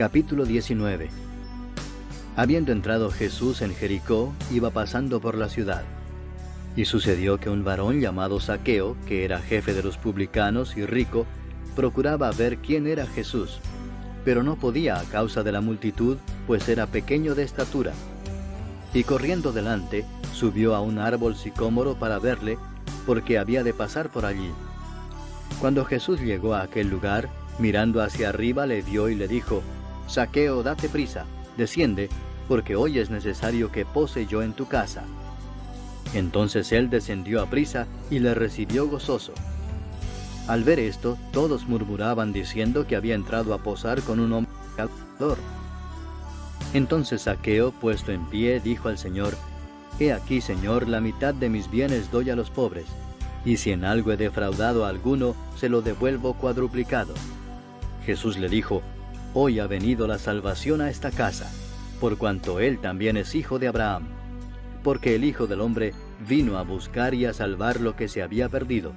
Capítulo 19. Habiendo entrado Jesús en Jericó, iba pasando por la ciudad. Y sucedió que un varón llamado Zaqueo, que era jefe de los publicanos y rico, procuraba ver quién era Jesús, pero no podía a causa de la multitud, pues era pequeño de estatura. Y corriendo delante, subió a un árbol sicómoro para verle, porque había de pasar por allí. Cuando Jesús llegó a aquel lugar, mirando hacia arriba le vio y le dijo: Zaqueo, date prisa, desciende, porque hoy es necesario que pose yo en tu casa. Entonces él descendió aprisa y le recibió gozoso. Al ver esto, todos murmuraban diciendo que había entrado a posar con un hombre pecador. Entonces Zaqueo, puesto en pie, dijo al Señor: He aquí, Señor, la mitad de mis bienes doy a los pobres, y si en algo he defraudado a alguno, se lo devuelvo cuadruplicado. Jesús le dijo: Hoy ha venido la salvación a esta casa, por cuanto él también es hijo de Abraham, porque el Hijo del Hombre vino a buscar y a salvar lo que se había perdido.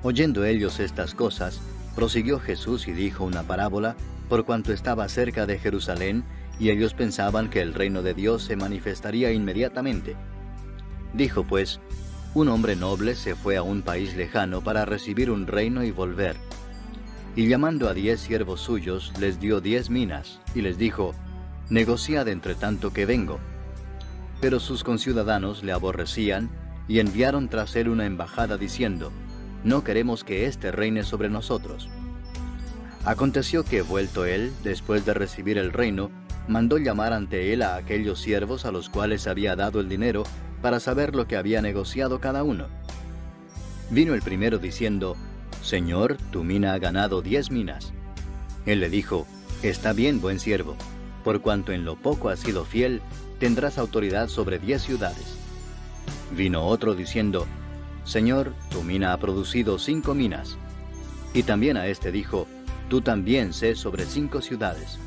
Oyendo ellos estas cosas, prosiguió Jesús y dijo una parábola, por cuanto estaba cerca de Jerusalén, y ellos pensaban que el reino de Dios se manifestaría inmediatamente. Dijo pues: Un hombre noble se fue a un país lejano para recibir un reino y volver. Y llamando a 10 siervos suyos, les dio 10 minas, y les dijo: Negociad entre tanto que vengo. Pero sus conciudadanos le aborrecían, y enviaron tras él una embajada diciendo: No queremos que éste reine sobre nosotros. Aconteció que, vuelto él, después de recibir el reino, mandó llamar ante él a aquellos siervos a los cuales había dado el dinero, para saber lo que había negociado cada uno. Vino el primero diciendo: Señor, tu mina ha ganado 10 minas. Él le dijo: Está bien, buen siervo, por cuanto en lo poco has sido fiel, tendrás autoridad sobre 10 ciudades. Vino otro diciendo: Señor, tu mina ha producido 5 minas. Y también a este dijo: Tú también sé sobre 5 ciudades.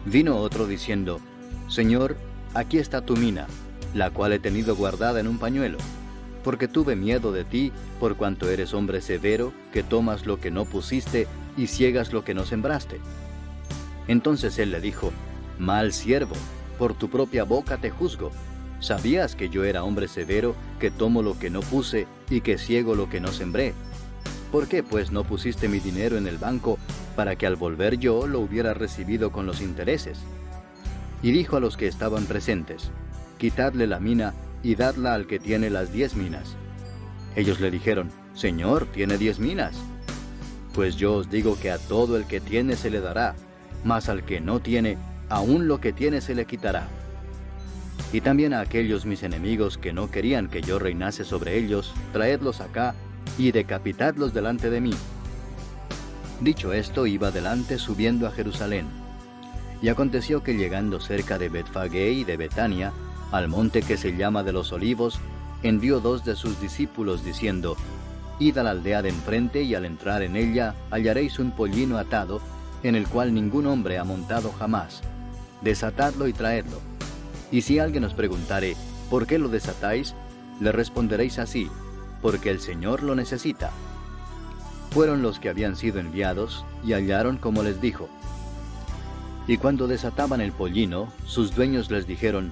Vino otro diciendo: Señor, aquí está tu mina, la cual he tenido guardada en un pañuelo, porque tuve miedo de ti, por cuanto eres hombre severo, que tomas lo que no pusiste y ciegas lo que no sembraste. Entonces él le dijo: Mal siervo, por tu propia boca te juzgo. ¿Sabías que yo era hombre severo, que tomo lo que no puse y que ciego lo que no sembré? ¿Por qué pues no pusiste mi dinero en el banco, para que al volver yo lo hubiera recibido con los intereses? Y dijo a los que estaban presentes: Quitadle la mina y dadla al que tiene las 10 minas. Ellos le dijeron: Señor, tiene 10 minas. Pues yo os digo que a todo el que tiene se le dará, mas al que no tiene, aún lo que tiene se le quitará. Y también a aquellos mis enemigos que no querían que yo reinase sobre ellos, traedlos acá y decapitadlos delante de mí. Dicho esto, iba delante subiendo a Jerusalén. Y aconteció que llegando cerca de Betfagé y de Betania, al monte que se llama de los Olivos, envió 2 de sus discípulos diciendo: Id a la aldea de enfrente, y al entrar en ella hallaréis un pollino atado, en el cual ningún hombre ha montado jamás. Desatadlo y traedlo. Y si alguien os preguntare: ¿por qué lo desatáis?, le responderéis así: porque el Señor lo necesita. Fueron los que habían sido enviados, y hallaron como les dijo. Y cuando desataban el pollino, sus dueños les dijeron: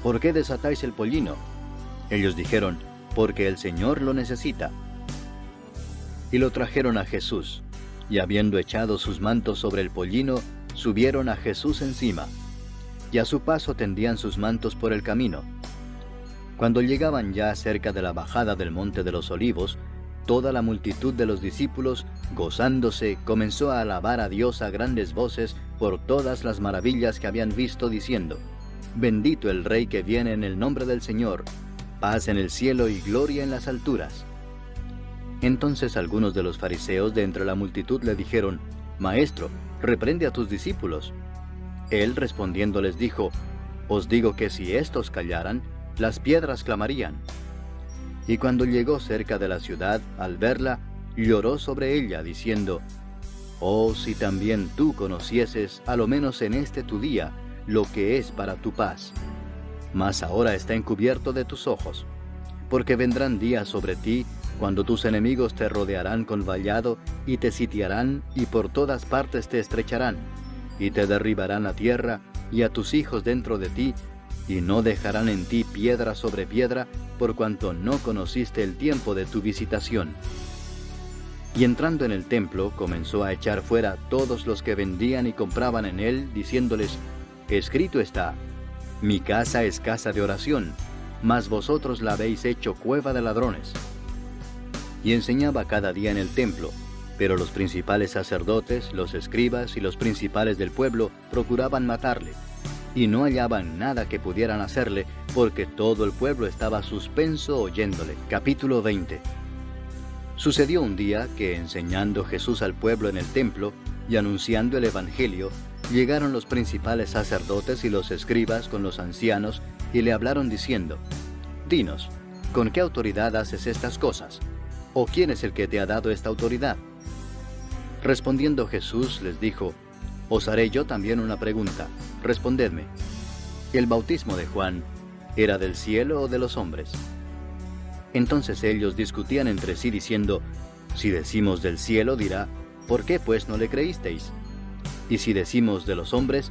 ¿por qué desatáis el pollino? Ellos dijeron: porque el Señor lo necesita. Y lo trajeron a Jesús, y habiendo echado sus mantos sobre el pollino, subieron a Jesús encima, y a su paso tendían sus mantos por el camino. Cuando llegaban ya cerca de la bajada del monte de los Olivos, toda la multitud de los discípulos, gozándose, comenzó a alabar a Dios a grandes voces por todas las maravillas que habían visto, diciendo: Bendito el Rey que viene en el nombre del Señor, paz en el cielo y gloria en las alturas. Entonces algunos de los fariseos de entre la multitud le dijeron: Maestro, reprende a tus discípulos. Él respondiendo les dijo: Os digo que si éstos callaran, las piedras clamarían. Y cuando llegó cerca de la ciudad, al verla, lloró sobre ella, diciendo: Oh, si también tú conocieses, a lo menos en este tu día, lo que es para tu paz. Mas ahora está encubierto de tus ojos, porque vendrán días sobre ti, cuando tus enemigos te rodearán con vallado, y te sitiarán, y por todas partes te estrecharán, y te derribarán a tierra, y a tus hijos dentro de ti, y no dejarán en ti piedra sobre piedra, por cuanto no conociste el tiempo de tu visitación. Y entrando en el templo, comenzó a echar fuera todos los que vendían y compraban en él, diciéndoles: Escrito está, mi casa es casa de oración, mas vosotros la habéis hecho cueva de ladrones. Y enseñaba cada día en el templo, pero los principales sacerdotes, los escribas y los principales del pueblo procuraban matarle, y no hallaban nada que pudieran hacerle, porque todo el pueblo estaba suspenso oyéndole. Capítulo 20. Sucedió un día que, enseñando Jesús al pueblo en el templo y anunciando el evangelio, llegaron los principales sacerdotes y los escribas con los ancianos y le hablaron diciendo: Dinos, ¿con qué autoridad haces estas cosas? ¿O quién es el que te ha dado esta autoridad? Respondiendo Jesús les dijo: Os haré yo también una pregunta, respondedme. ¿El bautismo de Juan era del cielo o de los hombres? Entonces ellos discutían entre sí diciendo: Si decimos del cielo, dirá, ¿por qué pues no le creísteis? Y si decimos de los hombres,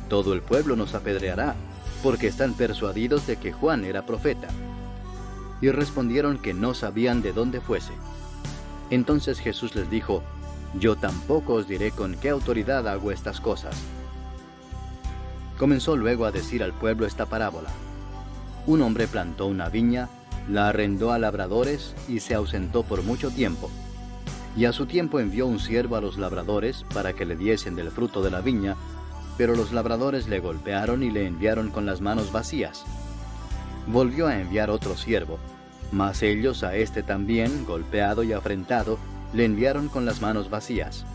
todo el pueblo nos apedreará, porque están persuadidos de que Juan era profeta. Y respondieron que no sabían de dónde fuese. Entonces Jesús les dijo: Yo tampoco os diré con qué autoridad hago estas cosas. Comenzó luego a decir al pueblo esta parábola: Un hombre plantó una viña, la arrendó a labradores y se ausentó por mucho tiempo. Y a su tiempo envió un siervo a los labradores para que le diesen del fruto de la viña, pero los labradores le golpearon y le enviaron con las manos vacías. Volvió a enviar otro siervo, mas ellos a este también, golpeado y afrentado, le enviaron con las manos vacías.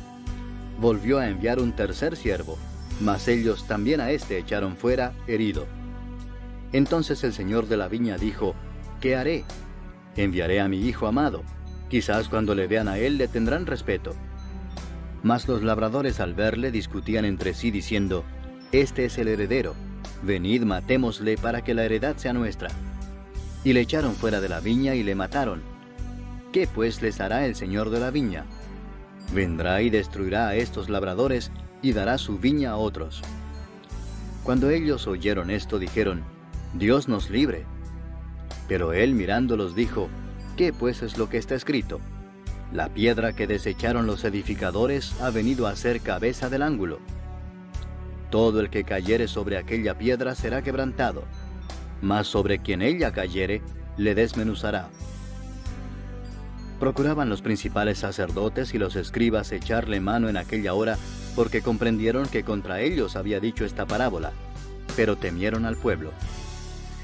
Volvió a enviar un tercer siervo, mas ellos también a este echaron fuera, herido. Entonces el señor de la viña dijo: ¿Qué haré? Enviaré a mi hijo amado. Quizás cuando le vean a él le tendrán respeto. Mas los labradores al verle discutían entre sí diciendo: Este es el heredero. Venid, matémosle para que la heredad sea nuestra. Y le echaron fuera de la viña y le mataron. ¿Qué pues les hará el señor de la viña? Vendrá y destruirá a estos labradores y dará su viña a otros. Cuando ellos oyeron esto, dijeron: Dios nos libre. Pero él mirándolos dijo: ¿Qué pues es lo que está escrito? La piedra que desecharon los edificadores ha venido a ser cabeza del ángulo. Todo el que cayere sobre aquella piedra será quebrantado, mas sobre quien ella cayere, le desmenuzará. Procuraban los principales sacerdotes y los escribas echarle mano en aquella hora, porque comprendieron que contra ellos había dicho esta parábola, pero temieron al pueblo.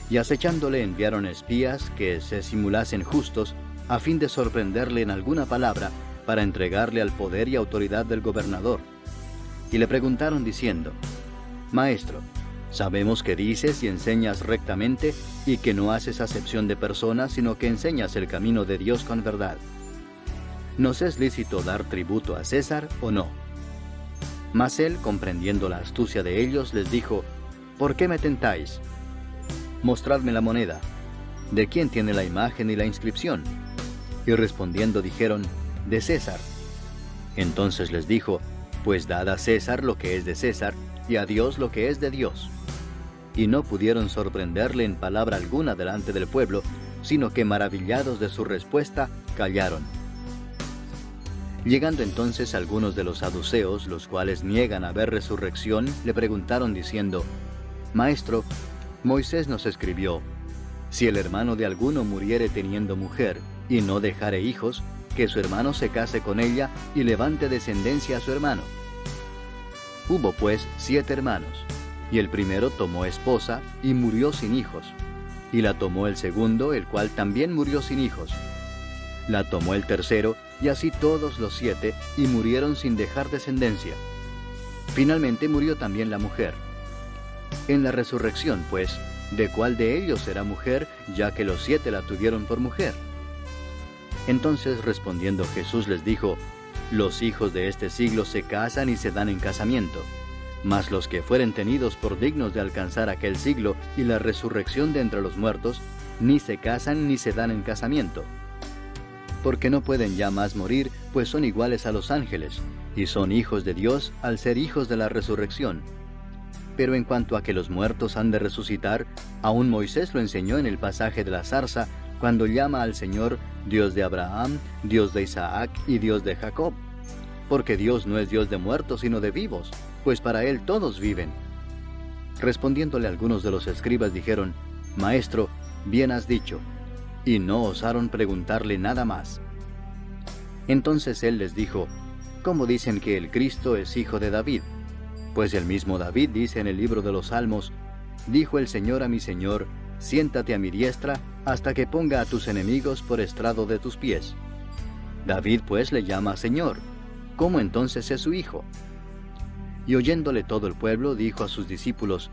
Y acechándole enviaron espías que se simulasen justos, a fin de sorprenderle en alguna palabra, para entregarle al poder y autoridad del gobernador. Y le preguntaron diciendo: Maestro, sabemos que dices y enseñas rectamente, y que no haces acepción de personas, sino que enseñas el camino de Dios con verdad. ¿Nos es lícito dar tributo a César o no? Mas él, comprendiendo la astucia de ellos, les dijo: ¿Por qué me tentáis? Mostradme la moneda. ¿De quién tiene la imagen y la inscripción? Y respondiendo dijeron: de César. Entonces les dijo: pues dad a César lo que es de César, y a Dios lo que es de Dios. Y no pudieron sorprenderle en palabra alguna delante del pueblo, sino que maravillados de su respuesta, callaron. Llegando entonces algunos de los saduceos, los cuales niegan haber resurrección, le preguntaron diciendo: Maestro, Moisés nos escribió: si el hermano de alguno muriere teniendo mujer, y no dejare hijos, que su hermano se case con ella y levante descendencia a su hermano. Hubo pues 7 hermanos, y el primero tomó esposa y murió sin hijos, y la tomó el segundo, el cual también murió sin hijos. La tomó el tercero, y así todos los 7, y murieron sin dejar descendencia. Finalmente murió también la mujer. En la resurrección, pues, ¿de cuál de ellos será mujer, ya que los 7 la tuvieron por mujer? Entonces respondiendo Jesús les dijo: los hijos de este siglo se casan y se dan en casamiento, mas los que fueren tenidos por dignos de alcanzar aquel siglo y la resurrección de entre los muertos, ni se casan ni se dan en casamiento. Porque no pueden ya más morir, pues son iguales a los ángeles, y son hijos de Dios al ser hijos de la resurrección. Pero en cuanto a que los muertos han de resucitar, aún Moisés lo enseñó en el pasaje de la zarza, cuando llama al Señor Dios de Abraham, Dios de Isaac y Dios de Jacob. Porque Dios no es Dios de muertos, sino de vivos, pues para Él todos viven. Respondiéndole algunos de los escribas dijeron: Maestro, bien has dicho, y no osaron preguntarle nada más. Entonces Él les dijo: ¿Cómo dicen que el Cristo es hijo de David? Pues el mismo David dice en el libro de los Salmos: Dijo el Señor a mi Señor, siéntate a mi diestra, hasta que ponga a tus enemigos por estrado de tus pies. David pues le llama Señor. ¿Cómo entonces es su hijo? Y oyéndole todo el pueblo, dijo a sus discípulos: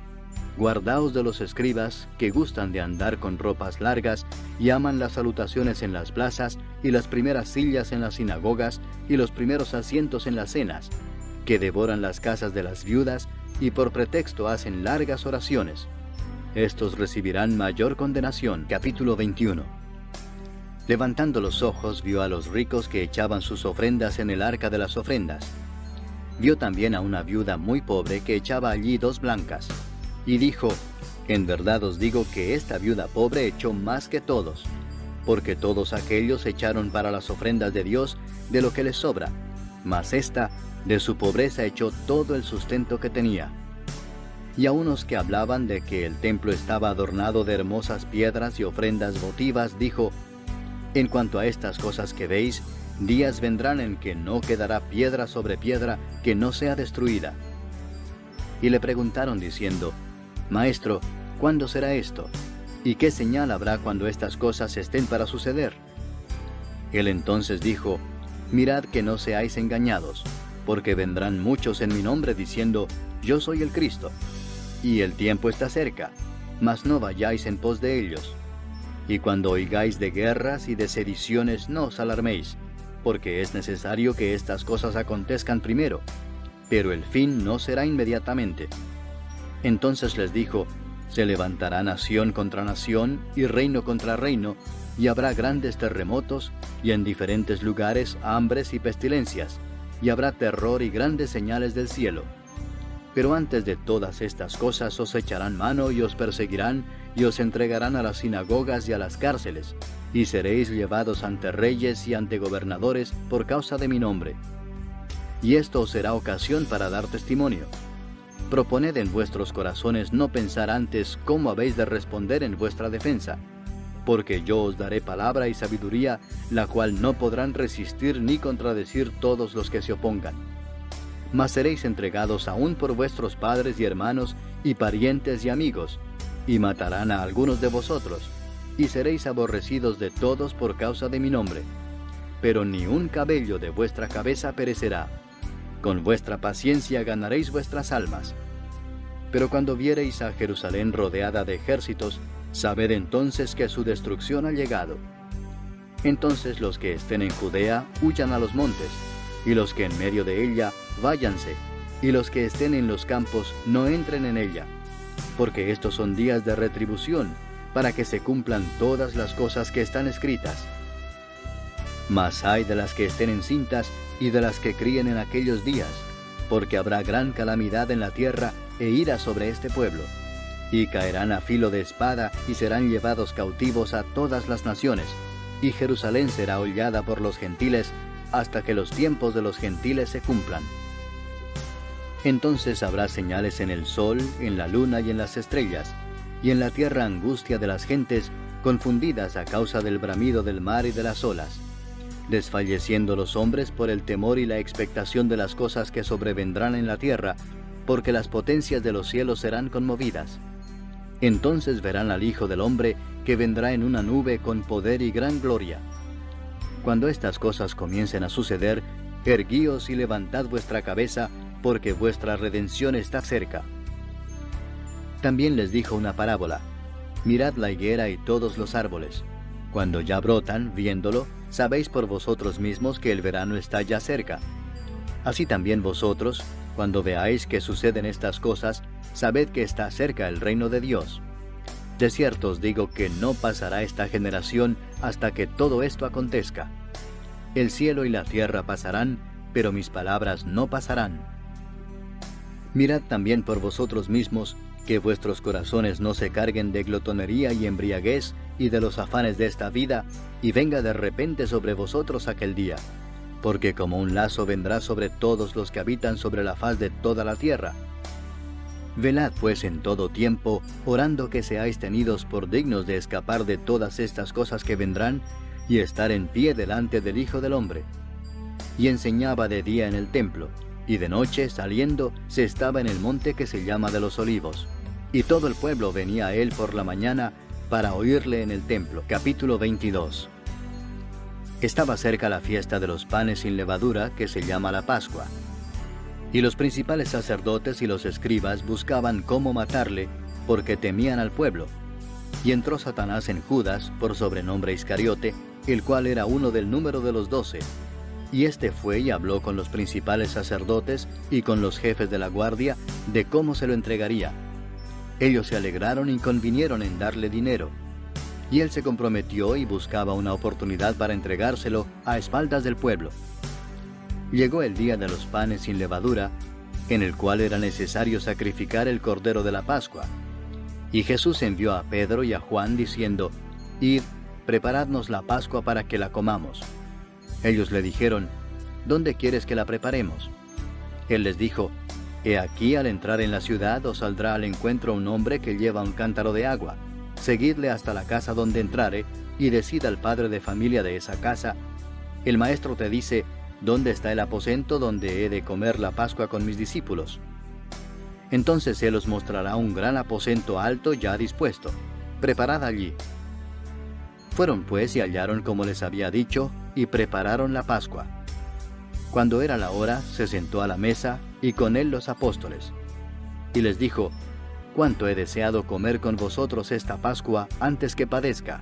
Guardaos de los escribas, que gustan de andar con ropas largas, y aman las salutaciones en las plazas, y las primeras sillas en las sinagogas, y los primeros asientos en las cenas, que devoran las casas de las viudas, y por pretexto hacen largas oraciones. Estos recibirán mayor condenación. Capítulo 21. Levantando los ojos, vio a los ricos que echaban sus ofrendas en el arca de las ofrendas. Vio también a una viuda muy pobre que echaba allí 2 blancas. Y dijo: En verdad os digo que esta viuda pobre echó más que todos, porque todos aquellos echaron para las ofrendas de Dios de lo que les sobra, mas ésta de su pobreza echó todo el sustento que tenía. Y a unos que hablaban de que el templo estaba adornado de hermosas piedras y ofrendas votivas, dijo: En cuanto a estas cosas que veis, días vendrán en que no quedará piedra sobre piedra que no sea destruida. Y le preguntaron diciendo: Maestro, ¿cuándo será esto? ¿Y qué señal habrá cuando estas cosas estén para suceder? Él entonces dijo: Mirad que no seáis engañados, porque vendrán muchos en mi nombre diciendo: Yo soy el Cristo. Y el tiempo está cerca, mas no vayáis en pos de ellos. Y cuando oigáis de guerras y de sediciones, no os alarméis, porque es necesario que estas cosas acontezcan primero, pero el fin no será inmediatamente. Entonces les dijo: Se levantará nación contra nación y reino contra reino, y habrá grandes terremotos, y en diferentes lugares hambres y pestilencias, y habrá terror y grandes señales del cielo. Pero antes de todas estas cosas os echarán mano y os perseguirán, y os entregarán a las sinagogas y a las cárceles, y seréis llevados ante reyes y ante gobernadores por causa de mi nombre. Y esto os será ocasión para dar testimonio. Proponed en vuestros corazones no pensar antes cómo habéis de responder en vuestra defensa, porque yo os daré palabra y sabiduría, la cual no podrán resistir ni contradecir todos los que se opongan. Mas seréis entregados aún por vuestros padres y hermanos, y parientes y amigos, y matarán a algunos de vosotros, y seréis aborrecidos de todos por causa de mi nombre. Pero ni un cabello de vuestra cabeza perecerá. Con vuestra paciencia ganaréis vuestras almas. Pero cuando viereis a Jerusalén rodeada de ejércitos, sabed entonces que su destrucción ha llegado. Entonces los que estén en Judea huyan a los montes, y los que en medio de ella váyanse, y los que estén en los campos no entren en ella, porque estos son días de retribución, para que se cumplan todas las cosas que están escritas. Mas ay de las que estén encintas y de las que críen en aquellos días, porque habrá gran calamidad en la tierra e ira sobre este pueblo, y caerán a filo de espada y serán llevados cautivos a todas las naciones, y Jerusalén será hollada por los gentiles hasta que los tiempos de los gentiles se cumplan. Entonces habrá señales en el sol, en la luna y en las estrellas, y en la tierra angustia de las gentes, confundidas a causa del bramido del mar y de las olas, desfalleciendo los hombres por el temor y la expectación de las cosas que sobrevendrán en la tierra, porque las potencias de los cielos serán conmovidas. Entonces verán al Hijo del Hombre, que vendrá en una nube con poder y gran gloria. Cuando estas cosas comiencen a suceder, erguíos y levantad vuestra cabeza, porque vuestra redención está cerca. También les dijo una parábola: Mirad la higuera y todos los árboles. Cuando ya brotan, viéndolo, sabéis por vosotros mismos que el verano está ya cerca. Así también vosotros, cuando veáis que suceden estas cosas, sabed que está cerca el reino de Dios. De cierto os digo que no pasará esta generación hasta que todo esto acontezca. El cielo y la tierra pasarán, pero mis palabras no pasarán. Mirad también por vosotros mismos, que vuestros corazones no se carguen de glotonería y embriaguez y de los afanes de esta vida, y venga de repente sobre vosotros aquel día, porque como un lazo vendrá sobre todos los que habitan sobre la faz de toda la tierra. Velad pues en todo tiempo, orando que seáis tenidos por dignos de escapar de todas estas cosas que vendrán, y estar en pie delante del Hijo del Hombre. Y enseñaba de día en el templo, y de noche, saliendo, se estaba en el monte que se llama de los Olivos. Y todo el pueblo venía a él por la mañana para oírle en el templo. Capítulo 22. Estaba cerca la fiesta de los panes sin levadura, que se llama la Pascua. Y los principales sacerdotes y los escribas buscaban cómo matarle, porque temían al pueblo. Y entró Satanás en Judas, por sobrenombre Iscariote, el cual era uno del número de los 12. Y éste fue y habló con los principales sacerdotes y con los jefes de la guardia de cómo se lo entregaría. Ellos se alegraron y convinieron en darle dinero. Y él se comprometió y buscaba una oportunidad para entregárselo a espaldas del pueblo. Llegó el día de los panes sin levadura, en el cual era necesario sacrificar el cordero de la Pascua. Y Jesús envió a Pedro y a Juan diciendo: Id, preparadnos la Pascua para que la comamos. Ellos le dijeron: ¿Dónde quieres que la preparemos? Él les dijo: He aquí, al entrar en la ciudad os saldrá al encuentro un hombre que lleva un cántaro de agua. Seguidle hasta la casa donde entrare, y decid al padre de familia de esa casa: El maestro te dice: ¿Dónde está el aposento donde he de comer la Pascua con mis discípulos? Entonces él os mostrará un gran aposento alto ya dispuesto. Preparad allí. Fueron pues y hallaron como les había dicho, y prepararon la Pascua. Cuando era la hora, se sentó a la mesa, y con él los apóstoles. Y les dijo: Cuánto he deseado comer con vosotros esta Pascua antes que padezca.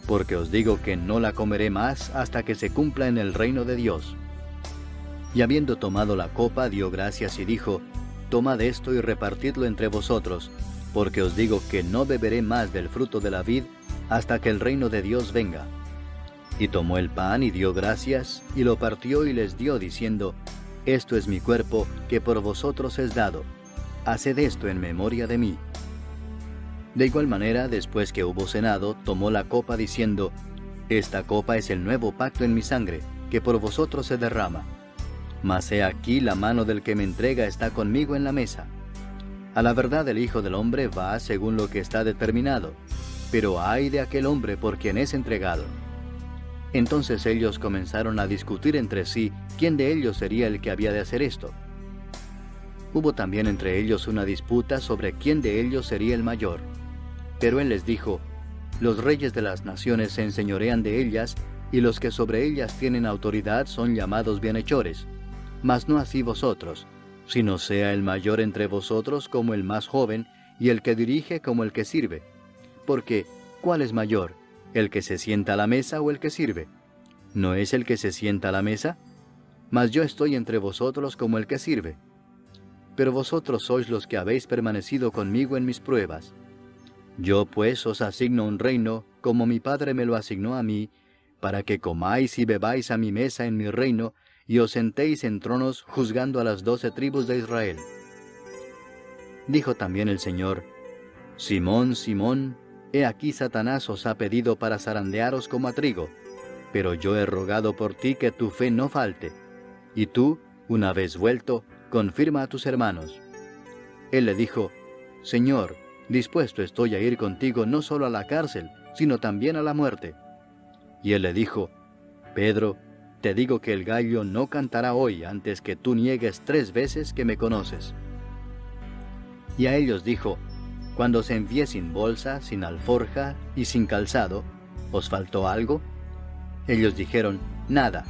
Porque os digo que no la comeré más hasta que se cumpla en el reino de Dios. Y habiendo tomado la copa, dio gracias y dijo: Tomad esto y repartidlo entre vosotros, porque os digo que no beberé más del fruto de la vid hasta que el reino de Dios venga. Y tomó el pan y dio gracias, y lo partió y les dio, diciendo: Esto es mi cuerpo, que por vosotros es dado. Haced esto en memoria de mí. De igual manera, después que hubo cenado, tomó la copa, diciendo: Esta copa es el nuevo pacto en mi sangre, que por vosotros se derrama. Mas he aquí la mano del que me entrega está conmigo en la mesa. A la verdad el Hijo del Hombre va según lo que está determinado, pero ay de aquel hombre por quien es entregado. Entonces ellos comenzaron a discutir entre sí quién de ellos sería el que había de hacer esto. Hubo también entre ellos una disputa sobre quién de ellos sería el mayor. Pero él les dijo: Los reyes de las naciones se enseñorean de ellas, y los que sobre ellas tienen autoridad son llamados bienhechores. Mas no así vosotros, sino sea el mayor entre vosotros como el más joven, y el que dirige como el que sirve. Porque, ¿cuál es mayor, el que se sienta a la mesa o el que sirve? ¿No es el que se sienta a la mesa? Mas yo estoy entre vosotros como el que sirve. Pero vosotros sois los que habéis permanecido conmigo en mis pruebas. Yo pues os asigno un reino, como mi Padre me lo asignó a mí, para que comáis y bebáis a mi mesa en mi reino, y os sentéis en tronos juzgando a las 12 tribus de Israel. Dijo también el Señor: Simón, Simón, he aquí Satanás os ha pedido para zarandearos como a trigo, pero yo he rogado por ti que tu fe no falte, y tú, una vez vuelto, confirma a tus hermanos. Él le dijo: Señor, dispuesto estoy a ir contigo no solo a la cárcel, sino también a la muerte. Y él le dijo: Pedro, te digo que el gallo no cantará hoy antes que tú niegues 3 veces que me conoces. Y a ellos dijo: Cuando os envié sin bolsa, sin alforja y sin calzado, ¿os faltó algo? Ellos dijeron: Nada.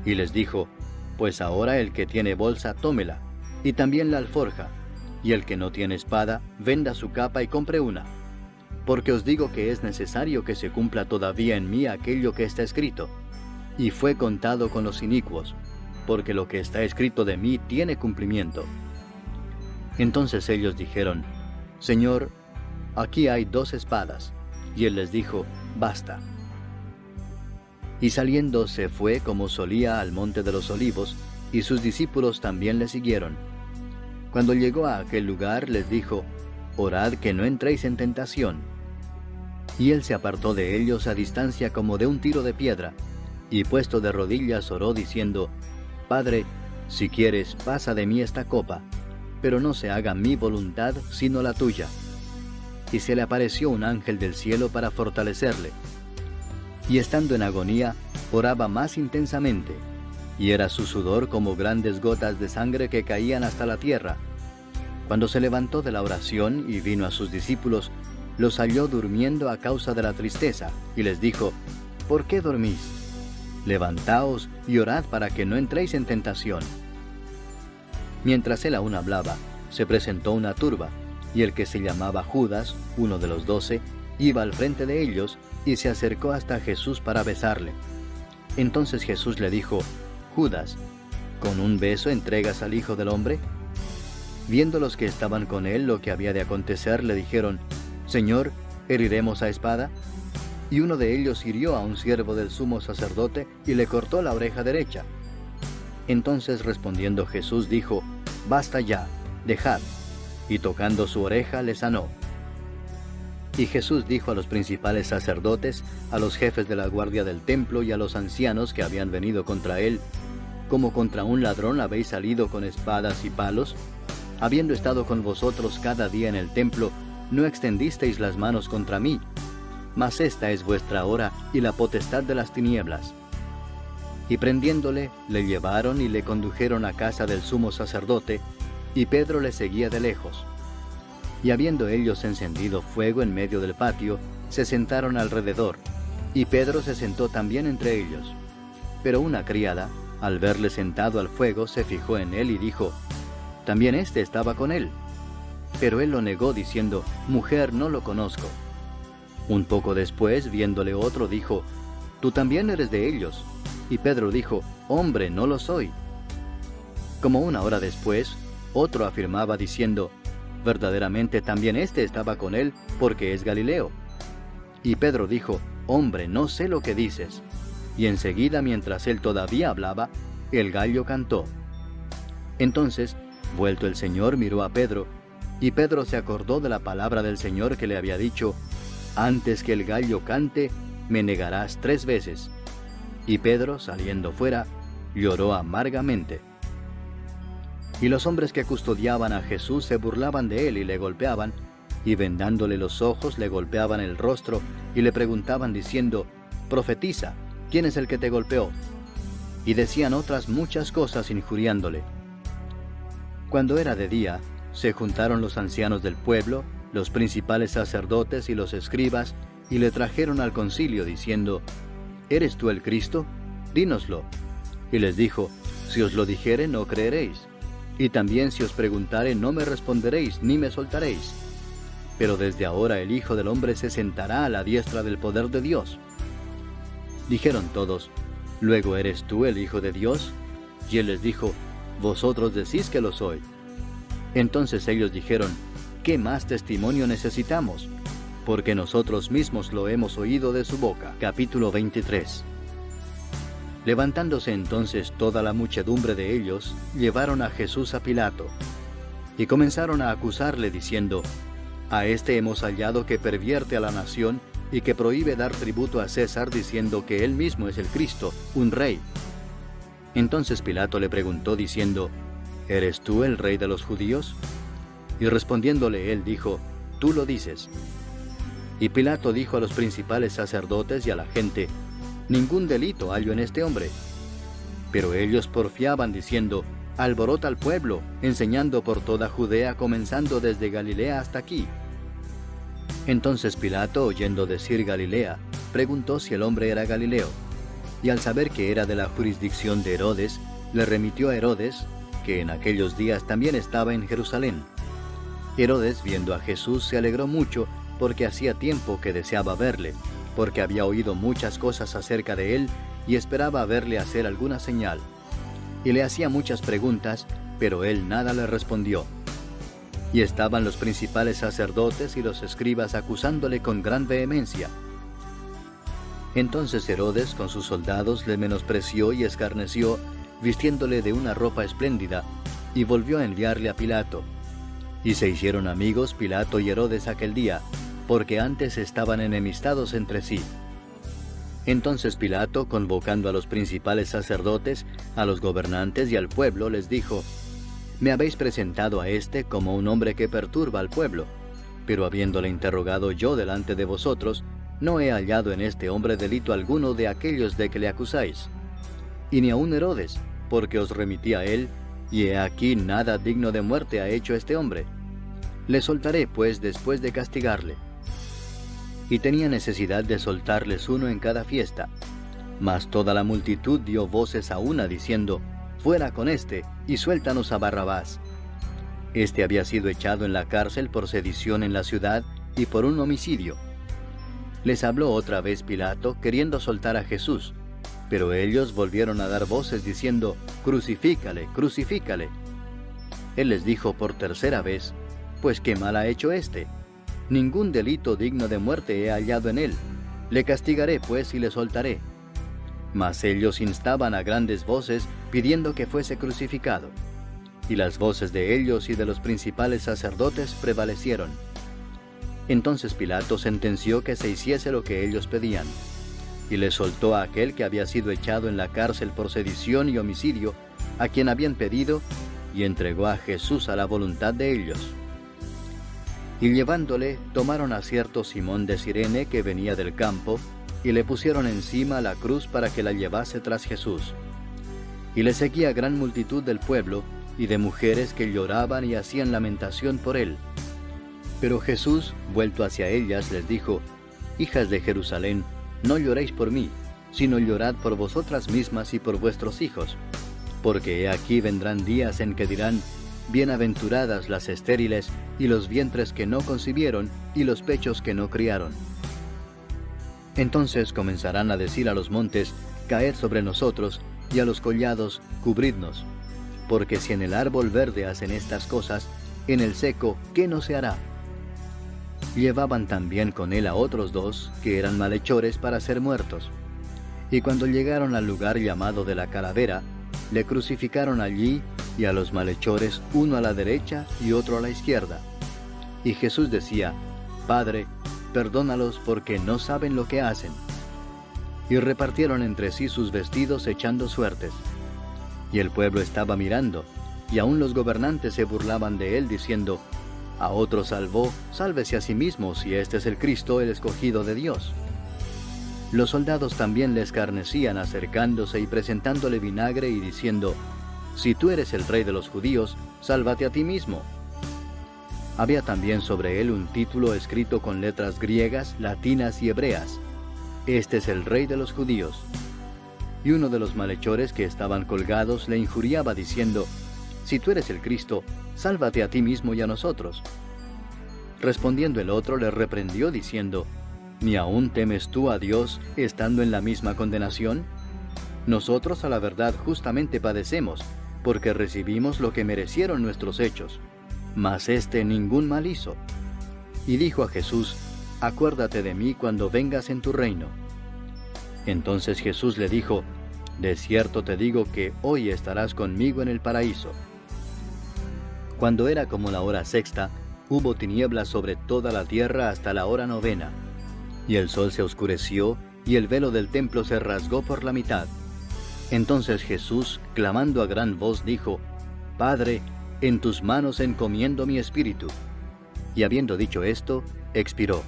Y les dijo: Pues ahora el que tiene bolsa, tómela, y también la alforja, y el que no tiene espada, venda su capa y compre una. Porque os digo que es necesario que se cumpla todavía en mí aquello que está escrito. Y fue contado con los inicuos, porque lo que está escrito de mí tiene cumplimiento. Entonces ellos dijeron: Señor, aquí hay 2 espadas. Y él les dijo: Basta. Y saliendo se fue como solía al monte de los Olivos, y sus discípulos también le siguieron. Cuando llegó a aquel lugar les dijo: «Orad que no entréis en tentación». Y él se apartó de ellos a distancia como de un tiro de piedra, y puesto de rodillas oró diciendo: «Padre, si quieres, pasa de mí esta copa, pero no se haga mi voluntad sino la tuya». Y se le apareció un ángel del cielo para fortalecerle. Y estando en agonía, oraba más intensamente, y era su sudor como grandes gotas de sangre que caían hasta la tierra. Cuando se levantó de la oración y vino a sus discípulos, los halló durmiendo a causa de la tristeza, y les dijo: «¿Por qué dormís? Levantaos y orad para que no entréis en tentación». Mientras él aún hablaba, se presentó una turba, y el que se llamaba Judas, uno de los 12, iba al frente de ellos, y se acercó hasta Jesús para besarle. Entonces Jesús le dijo: «Judas, ¿con un beso entregas al Hijo del Hombre?». Viendo los que estaban con él lo que había de acontecer, le dijeron: «Señor, ¿heriremos a espada?». Y uno de ellos hirió a un siervo del sumo sacerdote y le cortó la oreja derecha. Entonces respondiendo Jesús dijo: «Basta ya, dejad». Y tocando su oreja le sanó. Y Jesús dijo a los principales sacerdotes, a los jefes de la guardia del templo y a los ancianos que habían venido contra él: «¿Como contra un ladrón habéis salido con espadas y palos? Habiendo estado con vosotros cada día en el templo, no extendisteis las manos contra mí. Mas esta es vuestra hora y la potestad de las tinieblas». Y prendiéndole, le llevaron y le condujeron a casa del sumo sacerdote, y Pedro le seguía de lejos. Y habiendo ellos encendido fuego en medio del patio, se sentaron alrededor, y Pedro se sentó también entre ellos. Pero una criada, al verle sentado al fuego, se fijó en él y dijo: «También éste estaba con él». Pero él lo negó diciendo: «Mujer, no lo conozco». Un poco después, viéndole otro, dijo: «Tú también eres de ellos». Y Pedro dijo: «Hombre, no lo soy». Como una hora después, otro afirmaba diciendo: «Verdaderamente también éste estaba con él, porque es Galileo». Y Pedro dijo: «Hombre, no sé lo que dices». Y enseguida, mientras él todavía hablaba, el gallo cantó. Entonces, vuelto el Señor, miró a Pedro, y Pedro se acordó de la palabra del Señor que le había dicho: «Antes que el gallo cante, me negarás 3 veces». Y Pedro, saliendo fuera, lloró amargamente. Y los hombres que custodiaban a Jesús se burlaban de él y le golpeaban, y vendándole los ojos le golpeaban el rostro y le preguntaban diciendo: «Profetiza, ¿quién es el que te golpeó?». Y decían otras muchas cosas injuriándole. Cuando era de día, se juntaron los ancianos del pueblo, los principales sacerdotes y los escribas, y le trajeron al concilio diciendo: «¿Eres tú el Cristo? Dínoslo». Y les dijo: «Si os lo dijere, no creeréis. Y también si os preguntare, no me responderéis, ni me soltaréis. Pero desde ahora el Hijo del Hombre se sentará a la diestra del poder de Dios». Dijeron todos: «¿Luego eres tú el Hijo de Dios?». Y él les dijo: «Vosotros decís que lo soy». Entonces ellos dijeron: «¿Qué más testimonio necesitamos? Porque nosotros mismos lo hemos oído de su boca». Capítulo 23. Levantándose entonces toda la muchedumbre de ellos, llevaron a Jesús a Pilato, y comenzaron a acusarle diciendo: «A este hemos hallado que pervierte a la nación, y que prohíbe dar tributo a César, diciendo que él mismo es el Cristo, un rey». Entonces Pilato le preguntó diciendo: «¿Eres tú el rey de los judíos?». Y respondiéndole él dijo: «Tú lo dices». Y Pilato dijo a los principales sacerdotes y a la gente: «Ningún delito hallo en este hombre». Pero ellos porfiaban diciendo: «Alborota al pueblo, enseñando por toda Judea, comenzando desde Galilea hasta aquí». Entonces Pilato, oyendo decir Galilea, preguntó si el hombre era Galileo. Y al saber que era de la jurisdicción de Herodes, le remitió a Herodes, que en aquellos días también estaba en Jerusalén. Herodes, viendo a Jesús, se alegró mucho, porque hacía tiempo que deseaba verle, porque había oído muchas cosas acerca de él, y esperaba verle hacer alguna señal. Y le hacía muchas preguntas, pero él nada le respondió. Y estaban los principales sacerdotes y los escribas acusándole con gran vehemencia. Entonces Herodes con sus soldados le menospreció y escarneció, vistiéndole de una ropa espléndida, y volvió a enviarle a Pilato. Y se hicieron amigos Pilato y Herodes aquel día, porque antes estaban enemistados entre sí. Entonces Pilato, convocando a los principales sacerdotes, a los gobernantes y al pueblo, les dijo: «Me habéis presentado a éste como un hombre que perturba al pueblo, pero habiéndole interrogado yo delante de vosotros, no he hallado en este hombre delito alguno de aquellos de que le acusáis. Y ni aun Herodes, porque os remití a él, y he aquí nada digno de muerte ha hecho este hombre. Le soltaré pues después de castigarle». Y tenía necesidad de soltarles uno en cada fiesta. Mas toda la multitud dio voces a una diciendo: «Fuera con éste, y suéltanos a Barrabás». Este había sido echado en la cárcel por sedición en la ciudad y por un homicidio. Les habló otra vez Pilato, queriendo soltar a Jesús, pero ellos volvieron a dar voces diciendo: «Crucifícale, crucifícale». Él les dijo por tercera vez: «Pues qué mal ha hecho éste. Ningún delito digno de muerte he hallado en él. Le castigaré pues y le soltaré». Mas ellos instaban a grandes voces, pidiendo que fuese crucificado. Y las voces de ellos y de los principales sacerdotes prevalecieron. Entonces Pilato sentenció que se hiciese lo que ellos pedían, y le soltó a aquel que había sido echado en la cárcel por sedición y homicidio, a quien habían pedido, y entregó a Jesús a la voluntad de ellos. Y llevándole, tomaron a cierto Simón de Cirene que venía del campo, y le pusieron encima la cruz para que la llevase tras Jesús. Y le seguía gran multitud del pueblo, y de mujeres que lloraban y hacían lamentación por él. Pero Jesús, vuelto hacia ellas, les dijo: «Hijas de Jerusalén, no lloréis por mí, sino llorad por vosotras mismas y por vuestros hijos. Porque he aquí vendrán días en que dirán: Bienaventuradas las estériles, y los vientres que no concibieron, y los pechos que no criaron». Entonces comenzarán a decir a los montes: «Caed sobre nosotros», y a los collados: «Cubridnos». Porque si en el árbol verde hacen estas cosas, en el seco, ¿qué no se hará? Llevaban también con él a otros dos, que eran malhechores, para ser muertos. Y cuando llegaron al lugar llamado de la Calavera, le crucificaron allí, y a los malhechores, uno a la derecha y otro a la izquierda. Y Jesús decía: «Padre, perdónalos, porque no saben lo que hacen». Y repartieron entre sí sus vestidos echando suertes. Y el pueblo estaba mirando, y aun los gobernantes se burlaban de él, diciendo: «A otro salvó, sálvese a sí mismo, si este es el Cristo, el escogido de Dios». Los soldados también le escarnecían, acercándose y presentándole vinagre y diciendo: «Si tú eres el rey de los judíos, sálvate a ti mismo». Había también sobre él un título escrito con letras griegas, latinas y hebreas: «Este es el rey de los judíos». Y uno de los malhechores que estaban colgados le injuriaba diciendo: «Si tú eres el Cristo, sálvate a ti mismo y a nosotros». Respondiendo el otro le reprendió diciendo: «¿Ni aún temes tú a Dios, estando en la misma condenación? Nosotros a la verdad justamente padecemos, porque recibimos lo que merecieron nuestros hechos, mas éste ningún mal hizo». Y dijo a Jesús: «Acuérdate de mí cuando vengas en tu reino». Entonces Jesús le dijo: «De cierto te digo que hoy estarás conmigo en el paraíso». Cuando era como la hora sexta, hubo tinieblas sobre toda la tierra hasta la hora novena. Y el sol se oscureció, y el velo del templo se rasgó por la mitad. Entonces Jesús, clamando a gran voz, dijo: «Padre, en tus manos encomiendo mi espíritu». Y habiendo dicho esto, expiró.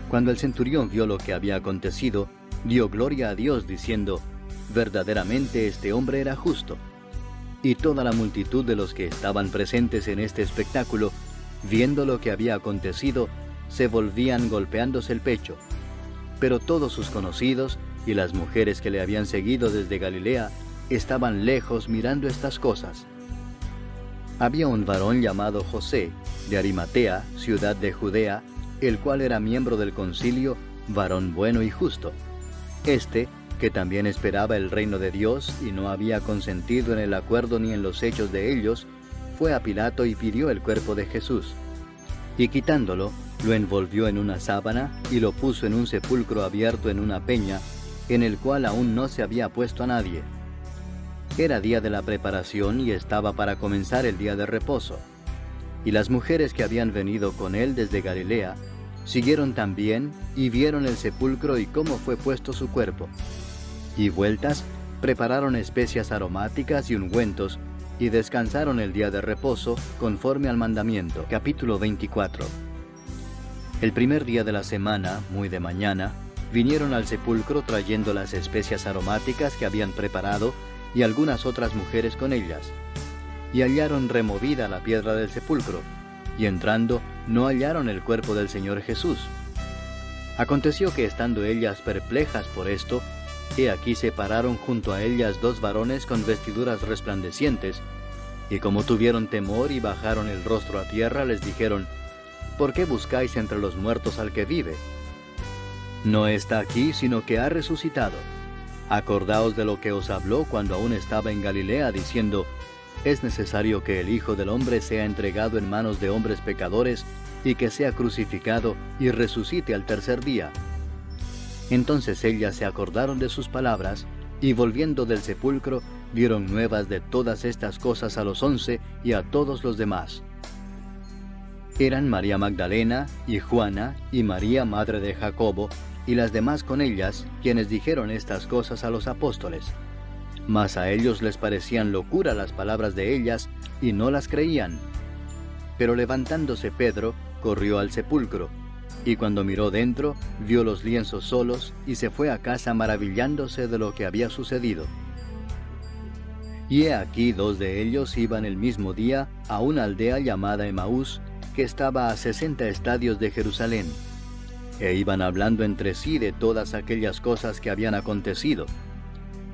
Cuando el centurión vio lo que había acontecido, dio gloria a Dios, diciendo: «Verdaderamente este hombre era justo». Y toda la multitud de los que estaban presentes en este espectáculo, viendo lo que había acontecido, se volvían golpeándose el pecho. Pero todos sus conocidos y las mujeres que le habían seguido desde Galilea estaban lejos mirando estas cosas. Había un varón llamado José, de Arimatea, ciudad de Judea, el cual era miembro del concilio, varón bueno y justo. Este, que también esperaba el reino de Dios y no había consentido en el acuerdo ni en los hechos de ellos, fue a Pilato y pidió el cuerpo de Jesús. Y quitándolo, lo envolvió en una sábana y lo puso en un sepulcro abierto en una peña, en el cual aún no se había puesto a nadie. Era día de la preparación y estaba para comenzar el día de reposo. Y las mujeres que habían venido con él desde Galilea siguieron también y vieron el sepulcro y cómo fue puesto su cuerpo. Y vueltas, prepararon especias aromáticas y ungüentos, y descansaron el día de reposo conforme al mandamiento. Capítulo 24. El primer día de la semana, muy de mañana, vinieron al sepulcro trayendo las especias aromáticas que habían preparado y algunas otras mujeres con ellas. Y hallaron removida la piedra del sepulcro, y entrando no hallaron el cuerpo del Señor Jesús. Aconteció que estando ellas perplejas por esto, he aquí se pararon junto a ellas dos varones con vestiduras resplandecientes, y como tuvieron temor y bajaron el rostro a tierra, les dijeron: ¿Por qué buscáis entre los muertos al que vive? No está aquí, sino que ha resucitado. Acordaos de lo que os habló cuando aún estaba en Galilea, diciendo: es necesario que el Hijo del Hombre sea entregado en manos de hombres pecadores, y que sea crucificado y resucite al tercer día. Entonces ellas se acordaron de sus palabras, y volviendo del sepulcro, dieron nuevas de todas estas cosas a los 11 y a todos los demás. Eran María Magdalena, y Juana, y María, madre de Jacobo, y las demás con ellas, quienes dijeron estas cosas a los apóstoles. Mas a ellos les parecían locura las palabras de ellas, y no las creían. Pero levantándose Pedro, corrió al sepulcro, y cuando miró dentro, vio los lienzos solos, y se fue a casa maravillándose de lo que había sucedido. Y he aquí dos de ellos iban el mismo día a una aldea llamada Emaús, que estaba a 60 estadios de Jerusalén, e iban hablando entre sí de todas aquellas cosas que habían acontecido.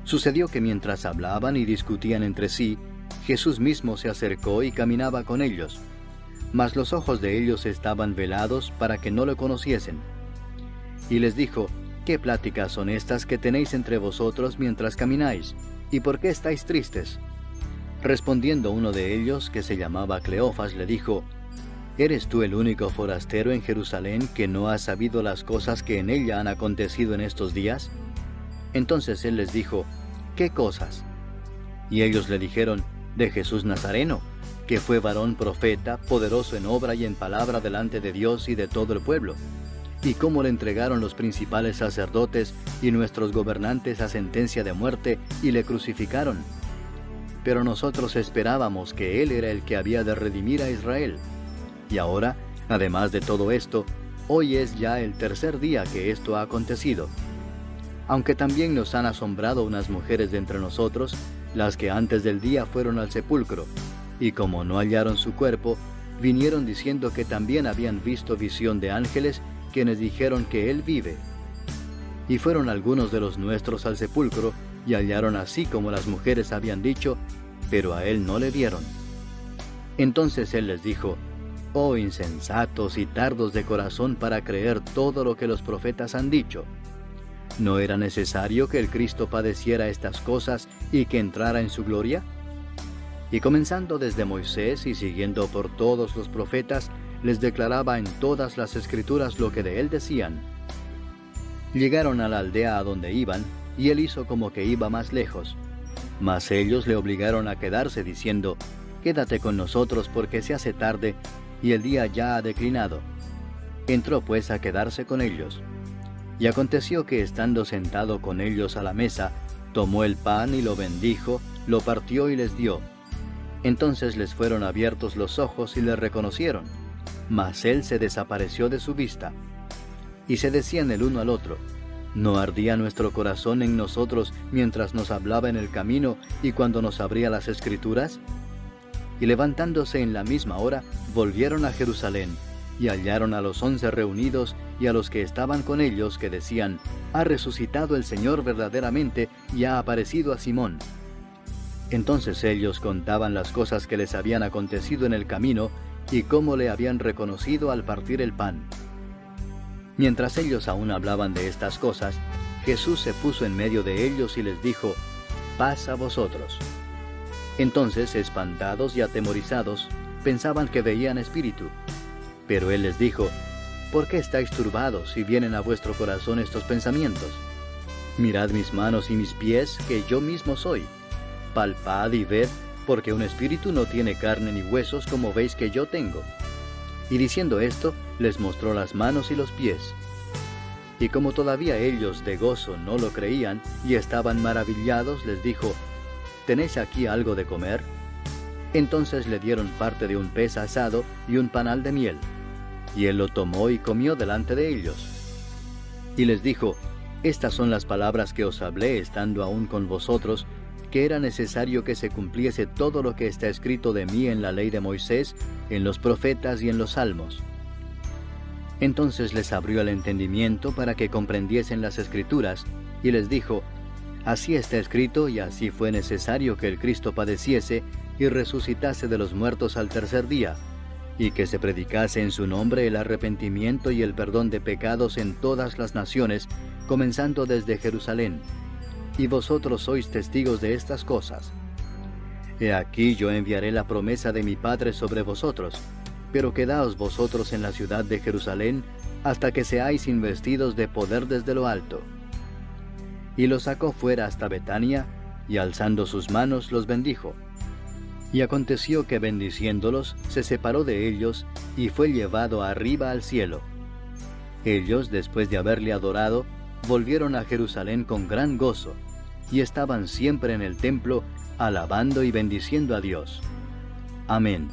Sucedió que mientras hablaban y discutían entre sí, Jesús mismo se acercó y caminaba con ellos, mas los ojos de ellos estaban velados para que no lo conociesen. Y les dijo: ¿Qué pláticas son estas que tenéis entre vosotros mientras camináis? ¿Y por qué estáis tristes? Respondiendo uno de ellos, que se llamaba Cleofas, le dijo: ¿Eres tú el único forastero en Jerusalén que no ha sabido las cosas que en ella han acontecido en estos días? Entonces él les dijo: ¿Qué cosas? Y ellos le dijeron: de Jesús Nazareno, que fue varón profeta, poderoso en obra y en palabra delante de Dios y de todo el pueblo, y cómo le entregaron los principales sacerdotes y nuestros gobernantes a sentencia de muerte, y le crucificaron. Pero nosotros esperábamos que él era el que había de redimir a Israel. Y ahora, además de todo esto, hoy es ya el tercer día que esto ha acontecido. Aunque también nos han asombrado unas mujeres de entre nosotros, las que antes del día fueron al sepulcro, y como no hallaron su cuerpo, vinieron diciendo que también habían visto visión de ángeles, quienes dijeron que él vive. Y fueron algunos de los nuestros al sepulcro, y hallaron así como las mujeres habían dicho, pero a él no le vieron. Entonces él les dijo: oh insensatos y tardos de corazón para creer todo lo que los profetas han dicho. ¿No era necesario que el Cristo padeciera estas cosas y que entrara en su gloria? Y comenzando desde Moisés y siguiendo por todos los profetas, les declaraba en todas las Escrituras lo que de él decían. Llegaron a la aldea a donde iban, y él hizo como que iba más lejos. Mas ellos le obligaron a quedarse, diciendo: quédate con nosotros porque se hace tarde, y el día ya ha declinado. Entró pues a quedarse con ellos. Y aconteció que estando sentado con ellos a la mesa, tomó el pan y lo bendijo, lo partió y les dio. Entonces les fueron abiertos los ojos y le reconocieron, mas él se desapareció de su vista. Y se decían el uno al otro: ¿no ardía nuestro corazón en nosotros mientras nos hablaba en el camino y cuando nos abría las Escrituras? Y levantándose en la misma hora, volvieron a Jerusalén, y hallaron a los 11 reunidos y a los que estaban con ellos, que decían: ha resucitado el Señor verdaderamente y ha aparecido a Simón. Entonces ellos contaban las cosas que les habían acontecido en el camino y cómo le habían reconocido al partir el pan. Mientras ellos aún hablaban de estas cosas, Jesús se puso en medio de ellos y les dijo: paz a vosotros. Entonces, espantados y atemorizados, pensaban que veían espíritu. Pero él les dijo: ¿por qué estáis turbados y vienen a vuestro corazón estos pensamientos? Mirad mis manos y mis pies, que yo mismo soy. Palpad y ved, porque un espíritu no tiene carne ni huesos como veis que yo tengo. Y diciendo esto, les mostró las manos y los pies. Y como todavía ellos de gozo no lo creían y estaban maravillados, les dijo: ¿Tenéis aquí algo de comer? Entonces le dieron parte de un pez asado y un panal de miel. Y él lo tomó y comió delante de ellos. Y les dijo: Estas son las palabras que os hablé estando aún con vosotros, que era necesario que se cumpliese todo lo que está escrito de mí en la ley de Moisés, en los profetas y en los salmos. Entonces les abrió el entendimiento para que comprendiesen las Escrituras, y les dijo: Así está escrito, y así fue necesario que el Cristo padeciese y resucitase de los muertos al tercer día, y que se predicase en su nombre el arrepentimiento y el perdón de pecados en todas las naciones, comenzando desde Jerusalén. Y vosotros sois testigos de estas cosas. He aquí yo enviaré la promesa de mi Padre sobre vosotros, pero quedaos vosotros en la ciudad de Jerusalén hasta que seáis investidos de poder desde lo alto. Y los sacó fuera hasta Betania, y alzando sus manos los bendijo. Y aconteció que bendiciéndolos, se separó de ellos, y fue llevado arriba al cielo. Ellos, después de haberle adorado, volvieron a Jerusalén con gran gozo, y estaban siempre en el templo, alabando y bendiciendo a Dios. Amén.